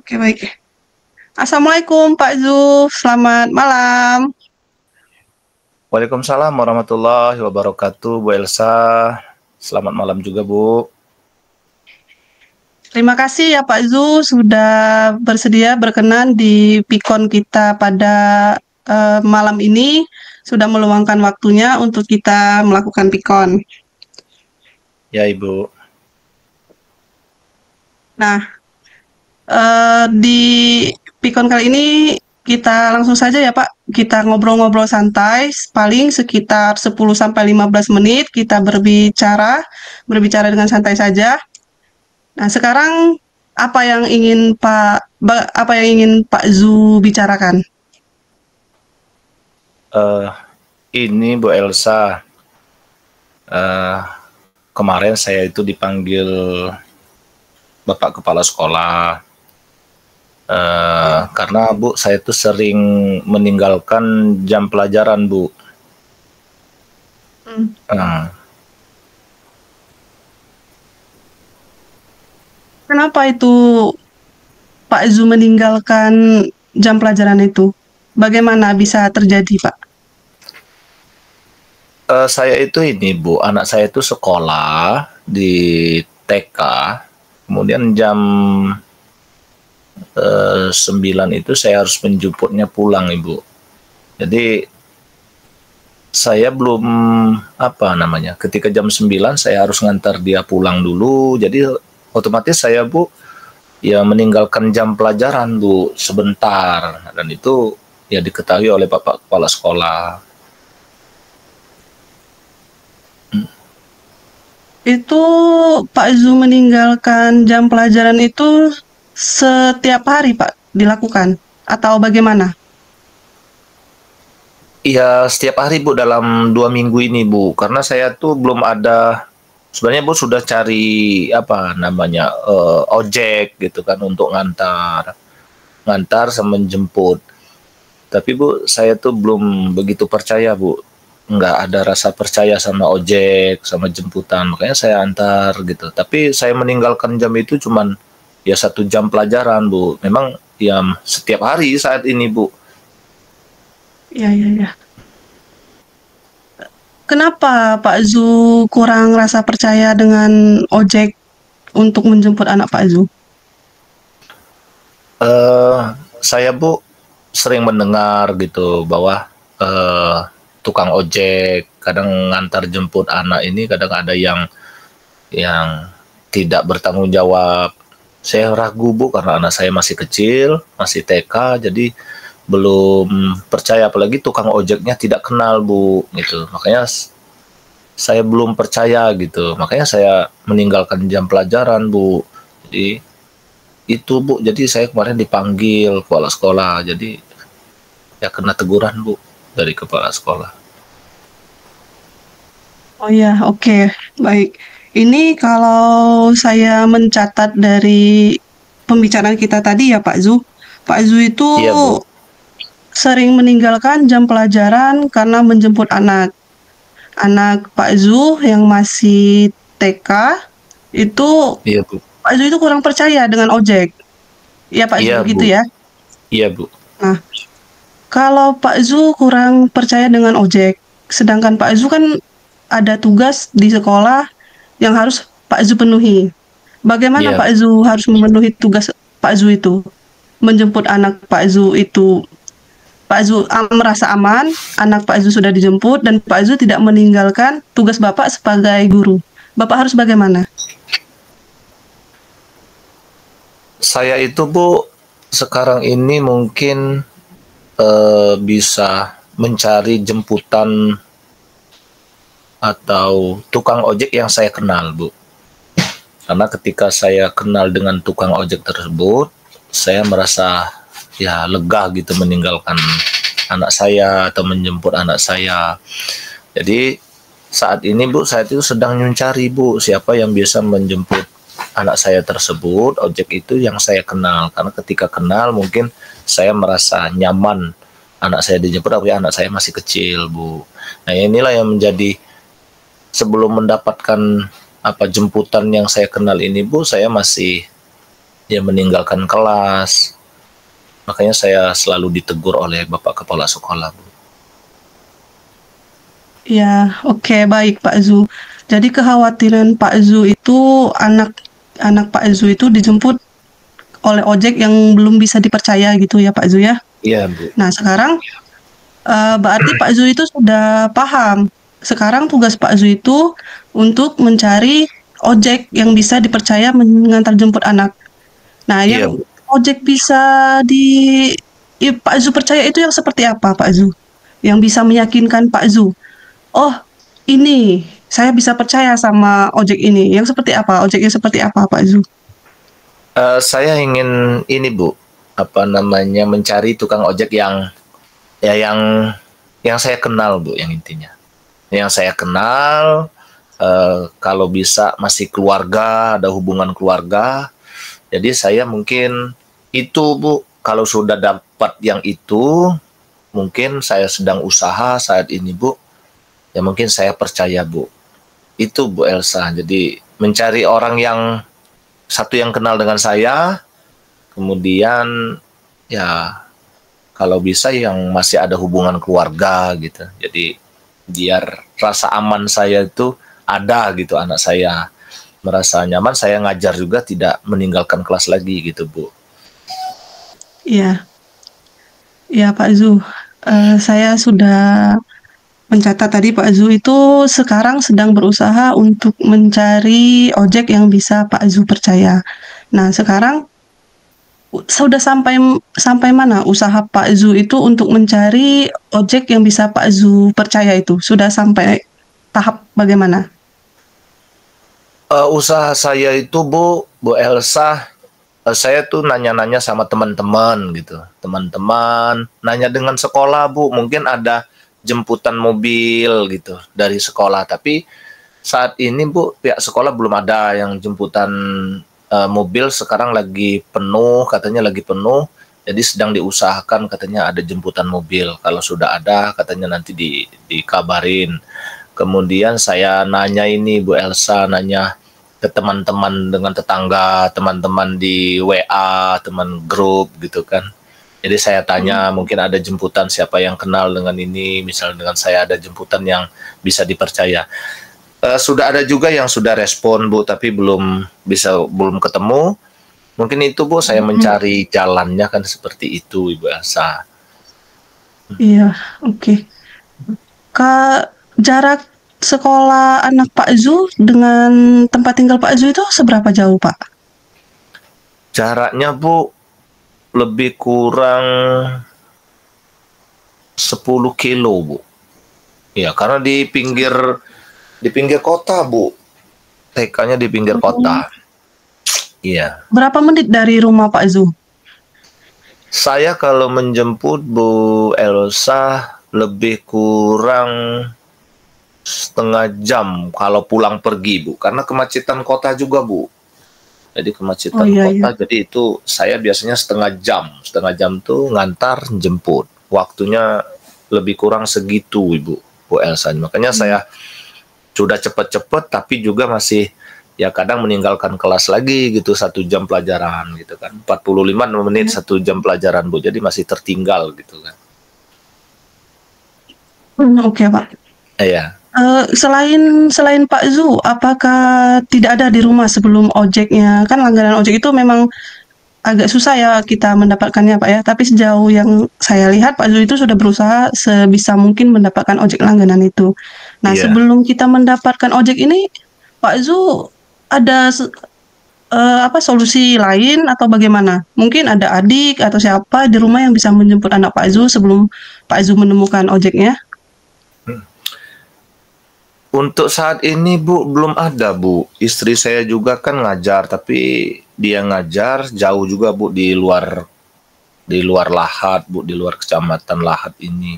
Oke, baik. Assalamualaikum Pak Zuf, selamat malam. Waalaikumsalam warahmatullahi wabarakatuh, Bu Elsa. Selamat malam juga, Bu. Terima kasih ya Pak Zuf sudah bersedia berkenan di Pikon kita pada malam ini, sudah meluangkan waktunya untuk kita melakukan Pikon. Ya, Ibu. Nah, di Pikon kali ini kita langsung saja ya Pak, kita ngobrol-ngobrol santai, paling sekitar 10 sampai 15 menit kita berbicara dengan santai saja. Nah, sekarang apa yang ingin Pak Zu bicarakan? Eh, ini Bu Elsa. Eh, Kemarin saya itu dipanggil Bapak Kepala Sekolah. Karena Bu, saya itu sering meninggalkan jam pelajaran, Bu. Hmm. Eh, Kenapa itu Pak Zu meninggalkan jam pelajaran itu? Bagaimana bisa terjadi, Pak? saya itu ini, Bu, anak saya itu sekolah di TK. Kemudian jam 9 itu saya harus menjemputnya pulang, Ibu. Jadi saya belum ketika jam 9 saya harus ngantar dia pulang dulu. Jadi otomatis saya, Bu, ya meninggalkan jam pelajaran, Bu, sebentar. Dan itu ya diketahui oleh Bapak Kepala Sekolah. Itu Pak Zu meninggalkan jam pelajaran itu setiap hari, Pak, dilakukan? Atau bagaimana? Iya, setiap hari, Bu, dalam 2 minggu ini, Bu. Karena saya tuh belum ada, sebenarnya, Bu, sudah cari ojek gitu kan untuk ngantar sama menjemput. Tapi, Bu, saya tuh belum begitu percaya, Bu. Nggak ada rasa percaya sama ojek, sama jemputan. Makanya saya antar gitu. Tapi saya meninggalkan jam itu cuman ya 1 jam pelajaran, Bu. Memang ya setiap hari saat ini, Bu. Iya, iya, iya. Kenapa Pak Zu kurang rasa percaya dengan ojek untuk menjemput anak Pak Zu? eh saya, Bu, sering mendengar gitu bahwa tukang ojek kadang ngantar jemput anak ini kadang ada yang tidak bertanggung jawab. Saya ragu, Bu, karena anak saya masih kecil, masih TK, jadi belum percaya, apalagi tukang ojeknya tidak kenal, Bu, gitu. Makanya saya belum percaya gitu. Makanya saya meninggalkan jam pelajaran, Bu. Jadi itu, Bu. Jadi saya kemarin dipanggil kepala sekolah. Jadi ya kena teguran, Bu, dari kepala sekolah. Oh ya, oke, baik. Ini kalau saya mencatat dari pembicaraan kita tadi ya Pak Zu, Pak Zu itu Iya, Bu. sering meninggalkan jam pelajaran karena menjemput anak. Anak Pak Zu yang masih TK itu Iya, Bu. Pak Zu itu kurang percaya dengan ojek. Ya Pak Zu Iya, gitu Bu. ya. Iya, Bu. Nah, kalau Pak Zu kurang percaya dengan ojek, sedangkan Pak Zu kan ada tugas di sekolah yang harus Pak Zu penuhi. Bagaimana Iya, Pak Zu harus memenuhi tugas Pak Zu itu? Menjemput anak Pak Zu itu, Pak Zu merasa aman, anak Pak Zu sudah dijemput, dan Pak Zu tidak meninggalkan tugas Bapak sebagai guru. Bapak harus bagaimana? saya itu, Bu, sekarang ini mungkin bisa mencari jemputan atau tukang ojek yang saya kenal, Bu. Karena ketika saya kenal dengan tukang ojek tersebut, saya merasa ya lega gitu meninggalkan anak saya atau menjemput anak saya. Jadi saat ini, Bu, saya itu sedang mencari, Bu, siapa yang bisa menjemput anak saya tersebut, ojek itu yang saya kenal. Karena ketika kenal mungkin saya merasa nyaman anak saya dijemput, tapi anak saya masih kecil, Bu. Nah, inilah yang menjadi, sebelum mendapatkan jemputan yang saya kenal ini, Bu, saya masih dia meninggalkan kelas. Makanya saya selalu ditegur oleh Bapak Kepala Sekolah, Bu. Ya, oke, baik Pak Zu. Jadi kekhawatiran Pak Zu itu anak Pak Zu itu dijemput oleh ojek yang belum bisa dipercaya gitu ya Pak Zu ya. Iya, Bu. Nah, sekarang berarti Pak Zu itu sudah paham. Sekarang tugas Pak Zu itu untuk mencari ojek yang bisa dipercaya mengantar jemput anak. Nah, Iya, yang Bu. ojek bisa di Pak Zu percaya itu yang seperti apa Pak Zu? Yang bisa meyakinkan Pak Zu. Oh, ini saya bisa percaya sama ojek ini. Yang seperti apa? Ojeknya seperti apa Pak Zu? Saya ingin ini, Bu, apa namanya, mencari tukang ojek yang ya yang saya kenal, Bu, yang intinya. Yang saya kenal, kalau bisa masih keluarga, ada hubungan keluarga. Jadi saya mungkin itu, Bu, kalau sudah dapat yang itu, mungkin saya sedang usaha saat ini, Bu. Ya mungkin saya percaya, Bu. Itu, Bu Elsa. Jadi mencari orang yang satu yang kenal dengan saya, kemudian ya kalau bisa yang masih ada hubungan keluarga gitu. Jadi biar rasa aman saya itu ada gitu, anak saya merasa nyaman, saya ngajar juga tidak meninggalkan kelas lagi gitu, Bu. Iya, iya Pak Zu. Saya sudah mencatat tadi Pak Zu itu sekarang sedang berusaha untuk mencari ojek yang bisa Pak Zu percaya. Nah, sekarang sudah sampai sampai mana usaha Pak Zu itu untuk mencari ojek yang bisa Pak Zu percaya itu? Sudah sampai tahap bagaimana? Usaha saya itu, Bu Elsa, saya tuh nanya-nanya sama teman-teman gitu. Teman-teman nanya dengan sekolah, Bu, mungkin ada jemputan mobil gitu dari sekolah. Tapi saat ini, Bu, pihak sekolah belum ada yang jemputan mobil. Sekarang lagi penuh, katanya lagi penuh. Jadi sedang diusahakan katanya ada jemputan mobil. Kalau sudah ada, katanya nanti dikabarin. Kemudian saya nanya ini, Bu Elsa, nanya ke teman-teman dengan tetangga, teman-teman di WA, teman grup gitu kan. Jadi saya tanya mungkin ada jemputan siapa yang kenal dengan ini, misalnya dengan saya ada jemputan yang bisa dipercaya. Sudah ada juga yang sudah respon, Bu, tapi belum ketemu. Mungkin itu, Bu, saya mencari jalannya kan seperti itu, Ibu Elsa. Iya, oke. Kak, jarak sekolah anak Pak Zu dengan tempat tinggal Pak Zu itu seberapa jauh, Pak? Jaraknya, Bu, lebih kurang 10 kilo, Bu. Ya, karena di pinggir kota, Bu. TK-nya di pinggir Oh. kota. Iya. Berapa menit dari rumah Pak Zu? Saya kalau menjemput Bu Elsa lebih kurang setengah jam kalau pulang pergi, Bu. Karena kemacetan kota juga, Bu. Jadi Oh kemacetan iya, iya. kota, jadi itu saya biasanya setengah jam. Setengah jam tuh ngantar, jemput. Waktunya lebih kurang segitu, Bu Elsa. Makanya saya sudah cepet-cepet, tapi juga masih ya kadang meninggalkan kelas lagi gitu, 1 jam pelajaran gitu kan. 45 menit, 1 jam pelajaran, Bu. Jadi masih tertinggal gitu kan. Oke, Pak. Iya. Selain Pak Zu, apakah tidak ada di rumah sebelum ojeknya? Kan langganan ojek itu memang agak susah ya kita mendapatkannya, Pak ya. Tapi sejauh yang saya lihat, Pak Zu itu sudah berusaha sebisa mungkin mendapatkan ojek langganan itu. Nah, Iya. sebelum kita mendapatkan ojek ini, Pak Zu ada apa solusi lain atau bagaimana? Mungkin ada adik atau siapa di rumah yang bisa menjemput anak Pak Zu sebelum Pak Zu menemukan ojeknya? Untuk saat ini, Bu, belum ada, Bu. Istri saya juga kan ngajar, tapi dia ngajar jauh juga, Bu, di luar Lahat, Bu, di luar kecamatan Lahat ini.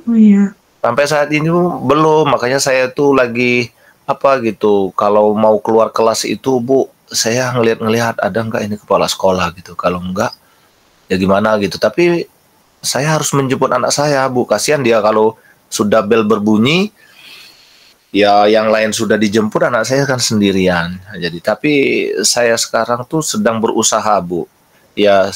Oh iya. Sampai saat ini, Bu, belum. Makanya saya tuh lagi apa gitu. Kalau mau keluar kelas itu, Bu, saya ngelihat-ngelihat ada nggak ini kepala sekolah gitu. Kalau nggak, ya gimana gitu. Tapi saya harus menjemput anak saya, Bu. Kasihan dia kalau sudah bel berbunyi, Ya, yang lain sudah dijemput, anak saya kan sendirian. Jadi, tapi saya sekarang tuh sedang berusaha, Bu. Ya,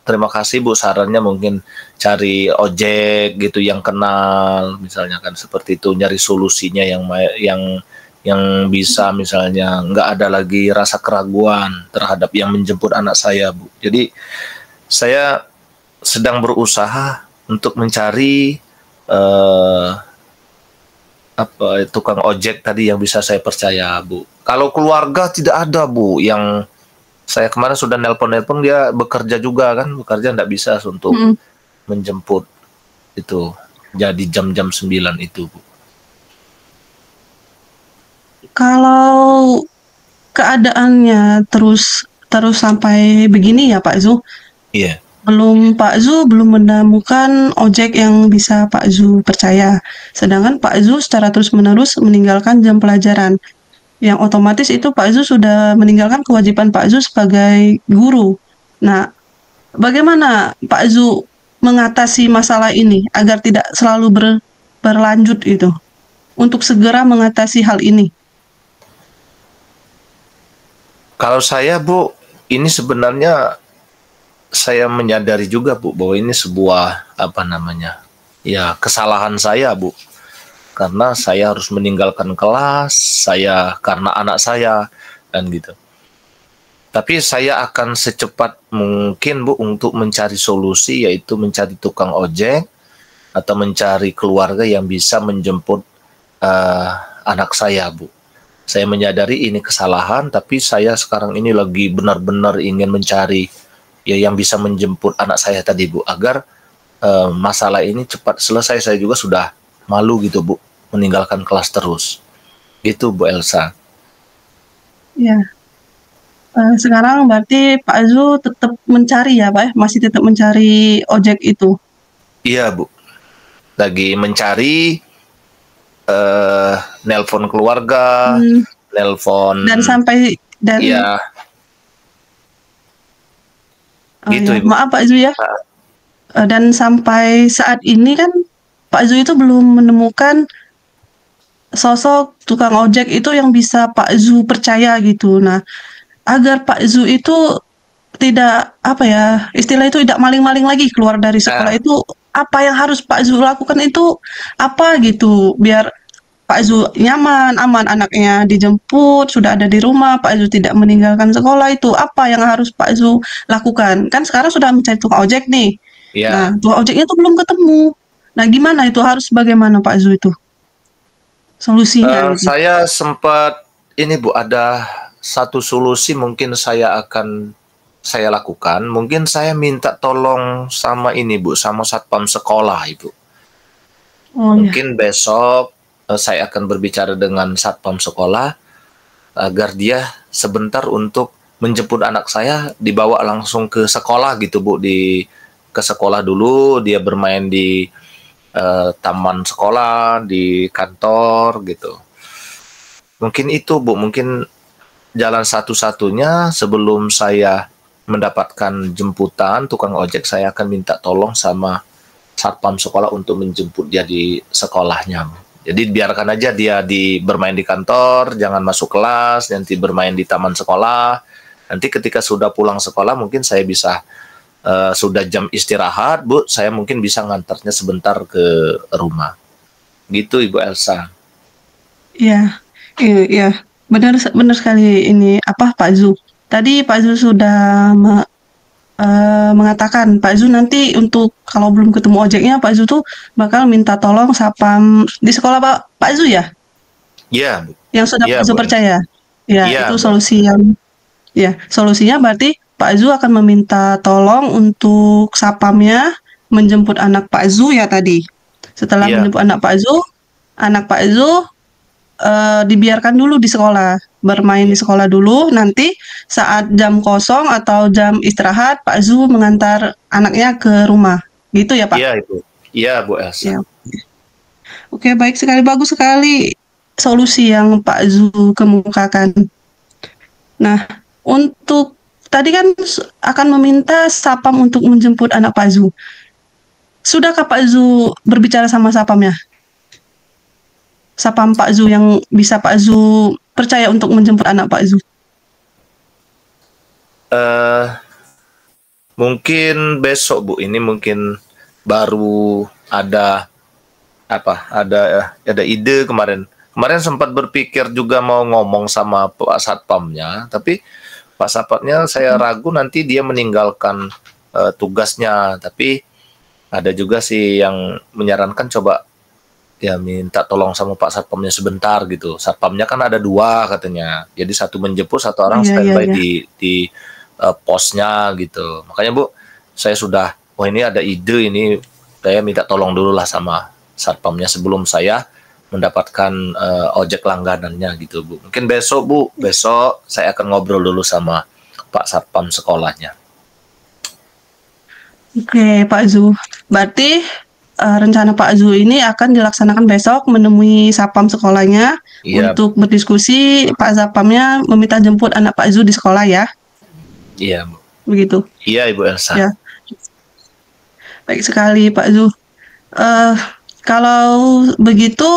terima kasih Bu sarannya, mungkin cari ojek gitu yang kenal, misalnya kan seperti itu, nyari solusinya yang bisa misalnya nggak ada lagi rasa keraguan terhadap yang menjemput anak saya, Bu. Jadi saya sedang berusaha untuk mencari eh, tukang ojek tadi yang bisa saya percaya, Bu. Kalau keluarga tidak ada, Bu, yang saya kemarin sudah nelpon-nelpon, dia bekerja juga kan, bekerja nggak bisa untuk Mm. menjemput itu. Jadi jam-jam 9 itu, Bu. Kalau keadaannya terus terus sampai begini ya Pak Zu, Iya. Pak Zu belum menemukan ojek yang bisa Pak Zu percaya. Sedangkan Pak Zu secara terus-menerus meninggalkan jam pelajaran. Yang otomatis itu Pak Zu sudah meninggalkan kewajiban Pak Zu sebagai guru. Nah, bagaimana Pak Zu mengatasi masalah ini agar tidak selalu berlanjut itu? Untuk segera mengatasi hal ini. Kalau saya, Bu, ini sebenarnya saya menyadari juga, Bu, bahwa ini sebuah apa namanya? Ya, kesalahan saya, Bu. Karena saya harus meninggalkan kelas, saya karena anak saya dan gitu. Tapi saya akan secepat mungkin, Bu, untuk mencari solusi, yaitu mencari tukang ojek atau mencari keluarga yang bisa menjemput eh, anak saya, Bu. Saya menyadari ini kesalahan, tapi saya sekarang ini lagi benar-benar ingin mencari ya yang bisa menjemput anak saya tadi, Bu, agar masalah ini cepat selesai. Saya juga sudah malu gitu, Bu, meninggalkan kelas terus. Gitu, Bu Elsa. Ya, sekarang berarti Pak Zu tetap mencari ya Pak ya? Masih tetap mencari ojek itu? Iya, Bu. Lagi mencari, nelpon keluarga, Hmm, nelpon, dan sampai ya oh gitu, ya, Ibu. maaf Pak Zu ya, dan sampai saat ini kan Pak Zu itu belum menemukan sosok tukang ojek itu yang bisa Pak Zu percaya gitu. Nah, agar Pak Zu itu tidak apa ya, istilah itu tidak maling-maling lagi keluar dari sekolah Nah, itu, apa yang harus Pak Zu lakukan itu apa gitu, biar Pak Zu nyaman, aman anaknya dijemput, sudah ada di rumah, Pak Zu tidak meninggalkan sekolah itu apa yang harus Pak Zu lakukan? Kan sekarang sudah mencari tukang ojek nih. Nah, ya, tukang ojeknya tuh belum ketemu. Nah, gimana itu harus bagaimana Pak Zu itu solusinya gitu? saya sempat ini, Bu, ada satu solusi mungkin saya lakukan. Mungkin saya minta tolong sama ini, Bu, sama satpam sekolah, Ibu. Oh ya, Mungkin besok saya akan berbicara dengan satpam sekolah agar dia sebentar untuk menjemput anak saya, dibawa langsung ke sekolah gitu, Bu, ke sekolah dulu, dia bermain di taman sekolah, di kantor gitu. Mungkin itu, Bu, mungkin jalan satu-satunya sebelum saya mendapatkan jemputan tukang ojek, saya akan minta tolong sama satpam sekolah untuk menjemput dia di sekolahnya. Jadi biarkan aja dia bermain di kantor, jangan masuk kelas, nanti bermain di taman sekolah. Nanti ketika sudah pulang sekolah mungkin saya bisa sudah jam istirahat, Bu, saya mungkin bisa ngantarnya sebentar ke rumah. Gitu, Ibu Elsa. iya, iya, iya. Benar, benar sekali ini apa Pak Zu. Tadi Pak Zu sudah mengatakan Pak Zu nanti untuk kalau belum ketemu ojeknya Pak Zu tuh bakal minta tolong sapam di sekolah Pak Zu ya, Iya, Bu. yang sudah Iya, Pak Zu Bu Elsa. percaya. Ya, Iya, itu Bu Elsa. solusi yang ya, solusinya berarti Pak Zu akan meminta tolong untuk sapamnya menjemput anak Pak Zu ya tadi. Setelah Iya, menjemput anak Pak Zu dibiarkan dulu di sekolah, bermain di iya, sekolah dulu, nanti saat jam kosong atau jam istirahat, Pak Zu mengantar anaknya ke rumah. Gitu ya, Pak? iya, Ibu. Iya, Bu Elsa. Ya. Oke, baik sekali, bagus sekali solusi yang Pak Zu kemukakan. Nah, untuk tadi kan akan meminta Sapam untuk menjemput anak Pak Zu. Sudahkah Pak Zu berbicara sama Sapamnya? Sapam Pak Zu yang bisa Pak Zu percaya untuk menjemput anak Pak Zu? Eh, Mungkin besok Bu, ini mungkin baru ada apa? Ada ide kemarin. Kemarin sempat berpikir juga mau ngomong sama Pak Satpamnya, tapi Pak Satpamnya saya ragu nanti dia meninggalkan tugasnya. Tapi ada juga sih yang menyarankan coba ya minta tolong sama Pak Satpamnya sebentar gitu. Satpamnya kan ada dua katanya. Jadi satu menjemput, satu Oh orang iya iya standby iya. di posnya gitu. Makanya Bu, saya sudah, wah ini ada ide ini, saya minta tolong dulu lah sama Satpamnya sebelum saya mendapatkan ojek langganannya gitu Bu. Mungkin besok Bu, besok saya akan ngobrol dulu sama Pak Satpam sekolahnya. Oke, Pak Zu. Berarti rencana Pak Zu ini akan dilaksanakan besok menemui sapam sekolahnya Iya, untuk berdiskusi. Pak Sapamnya meminta jemput anak Pak Zu di sekolah ya, iya Bu. begitu. Iya Ibu Elsa. Ya, baik sekali Pak Zu. Eh, kalau begitu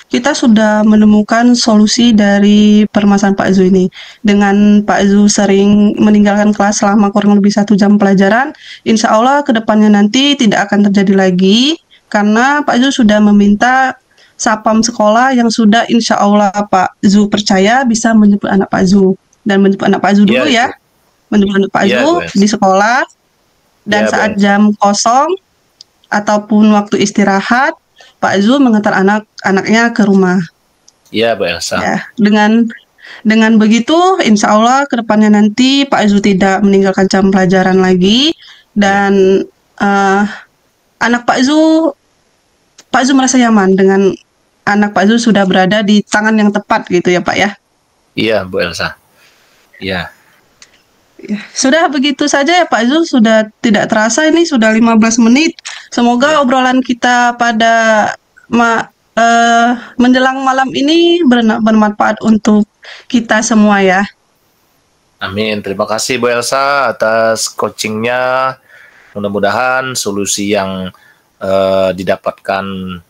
kita sudah menemukan solusi dari permasalahan Pak Zu ini. Dengan Pak Zu sering meninggalkan kelas selama kurang lebih 1 jam pelajaran, insya Allah kedepannya nanti tidak akan terjadi lagi karena Pak Zu sudah meminta sapam sekolah yang sudah insya Allah Pak Zu percaya bisa menjemput anak Pak Zu. Dan menjemput anak Pak Zu Iya dulu ya, Ibu. menjemput anak Pak Iya Zu Ibu di Elsa. sekolah dan Iya Bu saat Elsa. jam kosong ataupun waktu istirahat, Pak Zul mengantar anak-anaknya ke rumah. Iya Bu Elsa. Ya, dengan begitu, insya Allah kedepannya nanti Pak Zul tidak meninggalkan jam pelajaran lagi Iya. dan eh, anak Pak Zul merasa nyaman dengan anak Pak Zul sudah berada di tangan yang tepat gitu ya Pak ya. Iya Bu Elsa. Iya. Sudah begitu saja ya Pak Zul, sudah tidak terasa ini sudah 15 menit. Semoga Iya. obrolan kita pada menjelang malam ini bermanfaat untuk kita semua ya. Amin. Terima kasih Bu Elsa atas coachingnya. Mudah-mudahan solusi yang didapatkan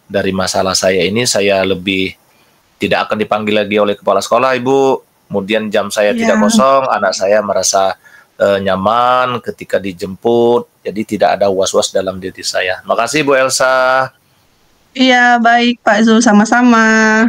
dari masalah saya ini, saya lebih tidak akan dipanggil lagi oleh kepala sekolah, Ibu. Kemudian jam saya tidak Ya, kosong, anak saya merasa nyaman ketika dijemput, jadi tidak ada was-was dalam diri saya. Makasih Bu Elsa. iya baik Pak Zul, sama-sama.